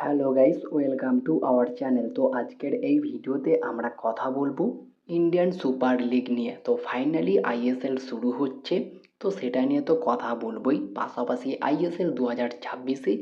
Hello guys, welcome to our channel. তো আজকের এই ভিডিওতে আমরা কথা বলবো ইন্ডিয়ান সুপার লিগ নিয়ে। তো ফাইনালি আইএসএল শুরু হচ্ছে, তো সেটা নিয়ে তো কথা বলবোই। পাশাপাশি আইএসএল 2026-এ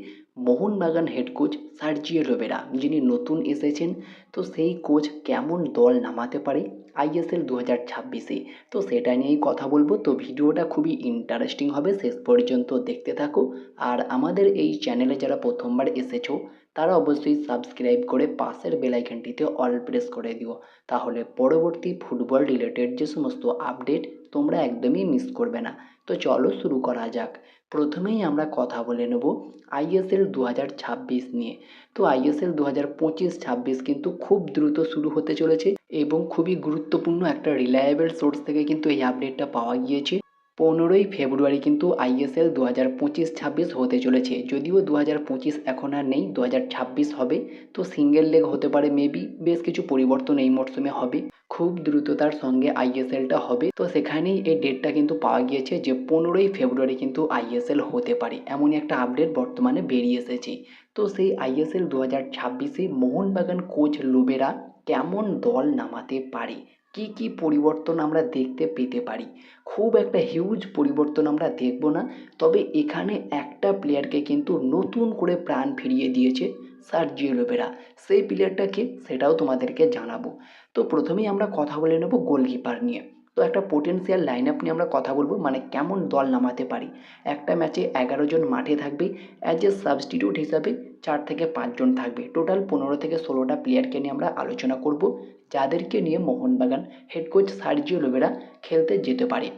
Mohun Bagan head coach Sergio Lobera যিনি নতুন এসেছেন, তো সেই কোচ কেমন দল নামাতে পারে আইএসএল 2026-এ, তো সেটা নিয়েই কথা বলবো। তো ভিডিওটা খুবই ইন্টারেস্টিং হবে, শেষ পর্যন্ত দেখতে থাকো। আর আমাদের এই চ্যানেলে যারা প্রথমবার এসেছো তারা অবশ্যই সাবস্ক্রাইব করে পাশের বেল আইকনটিতে অল প্রেস করে দিও, তাহলে পরবর্তী ফুটবল রিলেটেড যে সমস্ত আপডেট তোমরা একদমই মিস করবে না। তো চলো শুরু করা যাক। প্রথমেই আমরা কথা বলে নেব আইএসএল 2026 নিয়ে। তো আইএসএল 2025-26 কিন্তু খুব দ্রুত শুরু হতে চলেছে এবং খুবই গুরুত্বপূর্ণ একটা রিলায়েবল সোর্স থেকে কিন্তু এই আপডেটটা পাওয়া গিয়েছে। 15ই ফেব্রুয়ারি কিন্তু আইএসএল 2025-26 হতে চলেছে। যদিও 2025 এখন আর নেই, 2026 হবে। তো সিঙ্গেল লেগ হতে পারে, মেবি বেশ কিছু পরিবর্তন এই মরশুমে হবে। খুব দ্রুততার সঙ্গে আইএসএলটা হবে, তো সেখানেই এই ডেটটা কিন্তু পাওয়া গিয়েছে যে 15ই ফেব্রুয়ারি কিন্তু আইএসএল হতে পারে, এমনই একটা আপডেট বর্তমানে বেরিয়ে এসেছে। তো সেই আইএসএল 2026-এ মোহনবাগান কোচ লোবেরা কেমন দল নামাতে পারে, কি কি পরিবর্তন আমরা দেখতে পেতে পারি। খুব একটা হিউজ পরিবর্তন আমরা দেখব না, তবে এখানে একটা প্লেয়ারকে কিন্তু নতুন করে প্রাণ ফিরিয়ে দিয়েছে সার্জিও লোবেরা। সেই প্লেয়ারটাকে সেটাও তোমাদেরকে জানাবো। তো প্রথমেই আমরা কথা বলে নেব গোলকিপার নিয়ে। তো একটা পোটেন্সিয়াল লাইন আপ নিয়ে আমরা কথা বলবো, মানে কেমন দল নামাতে পারি। একটা ম্যাচে 11 জন মাঠে থাকবে, অ্যাজ এ সাবস্টিটিউট হিসাবে 4 থেকে 5 জন থাকবে। টোটাল 15 থেকে 16টা প্লেয়ারকে নিয়ে আমরা আলোচনা করব, যাদেরকে নিয়ে Mohun Bagan head coach Sergio Lobera খেলতে যেতে পারে।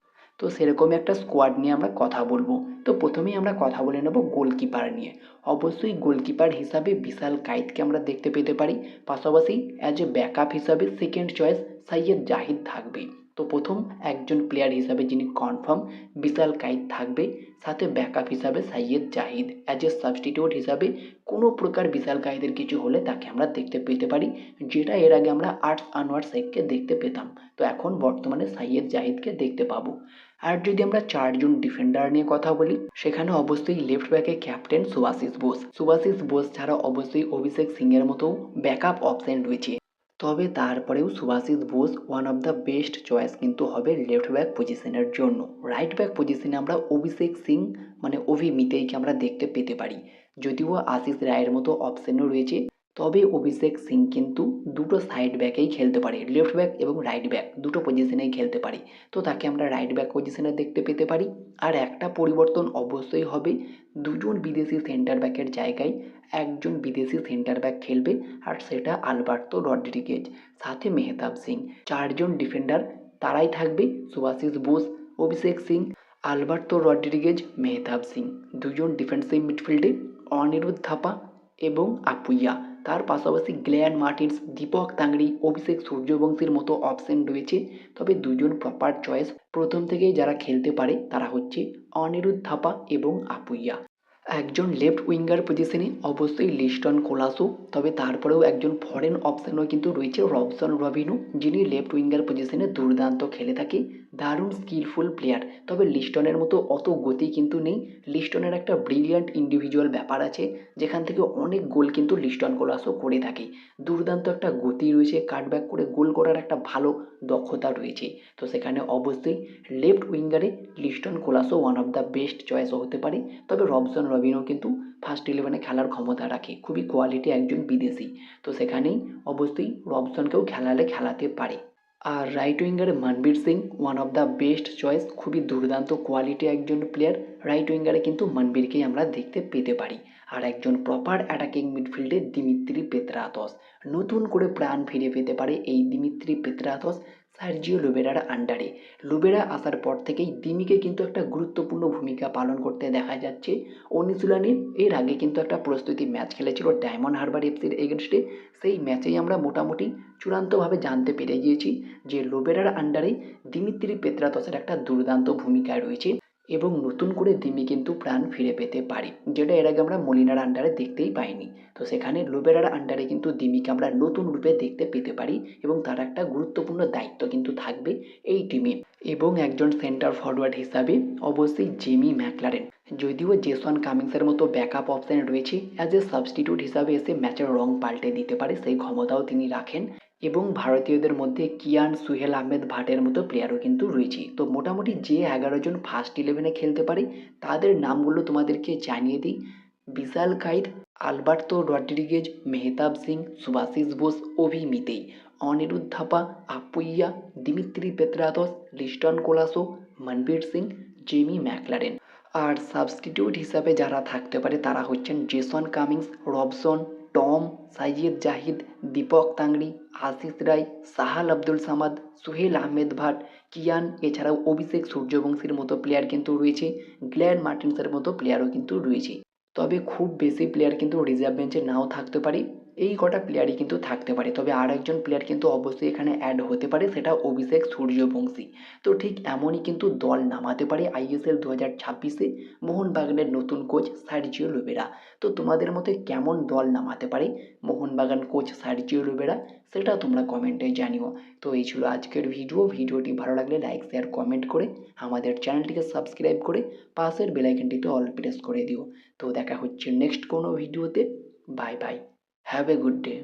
তো সেরকমই একটা স্কোয়াড নিয়ে আমরা কথা বলবো। তো প্রথমেই আমরা কথা বলে নেব গোলকিপার নিয়ে। অবশ্যই গোলকিপার হিসাবে বিশাল কায়েতকে আমরা দেখতে পেতে পারি। পাশাপাশি অ্যাজ এ ব্যাকআপ হিসাবে সেকেন্ড চয়েস সাইয়েদ জাহিদ থাকবে। তো প্রথম একজন প্লেয়ার হিসাবে যিনি কনফার্ম, বিশাল কায়েত থাকবে, সাথে ব্যাকআপ হিসাবে Sayed Zahid. As a substitute হিসাবে কোনো প্রকার বিশাল কায়েতের কিছু হলে তাকে আমরা দেখতে পেতে পারি, যেটা এর আগে আমরা আর্টস আনোয়ার শেখকে দেখতে পেতাম। তো এখন বর্তমানে সাইয়েদ জাহিদকে দেখতে পাবো। আর যদি আমরা 4 জন ডিফেন্ডার নিয়ে কথা বলি, সেখানে অবশ্যই লেফট ব্যাকে ক্যাপ্টেন সুভাশিস বোস। সুভাশিস বোস ছাড়া অবশ্যই অভিষেক সিংয়ের মতো ব্যাকআপ অপশন রয়েছে, তবে তারপরেও Subhashis Bose one of the best choice কিন্তু হবে লেফট ব্যাক পজিশনের জন্য। রাইট ব্যাক পজিশনে আমরা অভিষেক সিং মানে অভি মিতেইকে আমরা দেখতে পেতে পারি। যদিও আশিস রায়ের মতো অপশনও রয়েছে, তবে অভিষেক সিং কিন্তু দুটো সাইড ব্যাকেই খেলতে পারে, লেফট ব্যাক এবং রাইট ব্যাক দুটো পজিশনেই খেলতে পারে। তো তাকে আমরা রাইট ব্যাক পজিশনে দেখতে পেতে পারি। আর একটা পরিবর্তন অবশ্যই হবে, 2জন বিদেশি সেন্টার ব্যাকের জায়গায় একজন বিদেশি সেন্টার ব্যাক খেলবে, আর সেটা আলবার্তো রড্রিগেজ, সাথে মেহতাব সিং। 4জন ডিফেন্ডার তারাই থাকবে, সুভাশিস বোস, অভিষেক সিং, আলবার্তো রড্রিগেজ, মেহতাব সিং। 2জন ডিফেন্সিভ মিডফিল্ডে অনিরুদ্ধ থাপা এবং আপুইয়া। তার পাশাপাশি গ্লেয়ান মার্টিন্স, দীপক তাংড়ি, অভিষেক সূর্যবংশীর মতো অপশন রয়েছে। তবে 2জন প্রপার চয়েস প্রথম থেকেই যারা খেলতে পারে তারা হচ্ছে অনিরুদ্ধ থাপা এবং আপুইয়া। একজন লেফট উইঙ্গার পজিশনে অবশ্যই লিস্টন কোলাসো, তবে তারপরেও একজন ফরেন অপশনও কিন্তু রয়েছে রবসন রবিনো, যিনি লেফট উইঙ্গার পজিশনে দুর্দান্ত খেলে থাকে, দারুণ স্কিলফুল প্লেয়ার। তবে লিস্টনের মতো অত গতি কিন্তু নেই। লিস্টনের একটা ব্রিলিয়ান্ট ইন্ডিভিজুয়াল ব্যাপার আছে, যেখান থেকে অনেক গোল কিন্তু লিস্টন কোলাসো করে থাকে। দুর্দান্ত একটা গতি রয়েছে, কাটব্যাক করে গোল করার একটা ভালো দক্ষতা রয়েছে। তো সেখানে অবশ্যই লেফট উইঙ্গারে Liston Colaco one of the best চয়েসও হতে পারে। তবে রবসন রবিনও কিন্তু ফার্স্ট ইলেভেনে খেলার ক্ষমতা রাখে, খুবই কোয়ালিটি একজন বিদেশি। তো সেখানেই অবশ্যই রবসনকেও খেলালে খেলাতে পারে। আর রাইট উইঙ্গারে Manvir Singh one of the best choice, খুবই দুর্দান্ত কোয়ালিটি একজন প্লেয়ার। রাইট উইঙ্গারে কিন্তু মনবীরকেই আমরা দেখতে পেতে পারি। আর একজন প্রপার অ্যাটাকিং মিডফিল্ডে দিমিত্রি পেত্রাতস, নতুন করে প্রাণ ফিরে পেতে পারে এই দিমিত্রি পেত্রাতস সার্জিও লোবেরার আন্ডারে। লোবেরা আসার পর থেকেই দিমিকে কিন্তু একটা গুরুত্বপূর্ণ ভূমিকা পালন করতে দেখা যাচ্ছে অনুশীলনে। এর আগে কিন্তু একটা প্রস্তুতি ম্যাচ খেলেছিল ডায়মন্ড হারবার এফসির এগেনস্টে। সেই ম্যাচেই আমরা মোটামুটি চূড়ান্তভাবে জানতে পেরে গিয়েছি যে লোবেরার আন্ডারে দিমিত্রি পেত্রাতসের একটা দুর্দান্ত ভূমিকা রয়েছে। এবং নতুন করে দিমি কিন্তু প্রাণ ফিরে পেতে পারে, যেটা এর আগে আমরা মলিনার আন্ডারে দেখতেই পাইনি। তো সেখানে লোবেরার আন্ডারে কিন্তু দিমিকে আমরা নতুন রূপে দেখতে পেতে পারি এবং তার একটা গুরুত্বপূর্ণ দায়িত্ব কিন্তু থাকবে এই টিমে। এবং একজন সেন্টার ফরওয়ার্ড হিসাবে অবশ্যই জেমি ম্যাকলারেন, যদিও জেসন কামিংসের মতো ব্যাকআপ অপশন রয়েছে, অ্যাজ এ সাবস্টিটিউট হিসাবে এসে ম্যাচের রং পাল্টে দিতে পারে, সেই ক্ষমতাও তিনি রাখেন। এবং ভারতীয়দের মধ্যে কিয়ান সুহেল আহমেদ ভাটের মতো প্লেয়ারও কিন্তু রয়েছে। তো মোটামুটি যে 11 জন ফার্স্ট ইলেভেনে খেলতে পারে তাদের নামগুলো তোমাদেরকে জানিয়ে দিই। Vishal Kaith, Alberto Rodriguez, Mehtab Singh, Subhasish Bose, Abhi Meitei, Anirudh Thapa, Apuia, Dimitri Petratos, Liston Colaco, Manvir Singh, Jamie Maclaren. আর সাবস্টিটিউট হিসাবে যারা থাকতে পারে তারা হচ্ছেন Jason Cummings, Robson, Tom, Syed Zahid, Deepak Tangri, Ashish Rai, Sahal Abdul Samad, Suhail Ahmad Bhat, Kiyan, এছাড়াও অভিষেক সূর্যবংশীর মতো প্লেয়ার কিন্তু রয়েছে, গ্ল্যান মার্টিন্সের মতো প্লেয়ারও কিন্তু রয়েছে। তবে খুব বেশি প্লেয়ার কিন্তু রিজার্ভ বেঞ্চে নাও থাকতে পারে, এই কটা প্লেয়ারই কিন্তু থাকতে পারে। তবে আর একজন প্লেয়ার কিন্তু অবশ্যই এখানে অ্যাড হতে পারে, সেটা অভিষেক সূর্যবংশী। তো ঠিক এমনই কিন্তু দল নামাতে পারে আইএসএল 2026-এ মোহনবাগানের নতুন কোচ সার্জিও লোবেরা। তো তোমাদের মতে কেমন দল নামাতে পারে মোহনবাগান কোচ সার্জিও লোবেরা, সেটা তোমরা কমেন্টে জানিও। তো এই ছিল আজকের ভিডিওটি ভালো লাগলে লাইক শেয়ার কমেন্ট করে আমাদের চ্যানেলটিকে সাবস্ক্রাইব করে পাশের বেল আইকনটিতে অল প্রেস করে দিও। তো দেখা হচ্ছে নেক্সট কোনো ভিডিওতে। Bye bye, have a good day.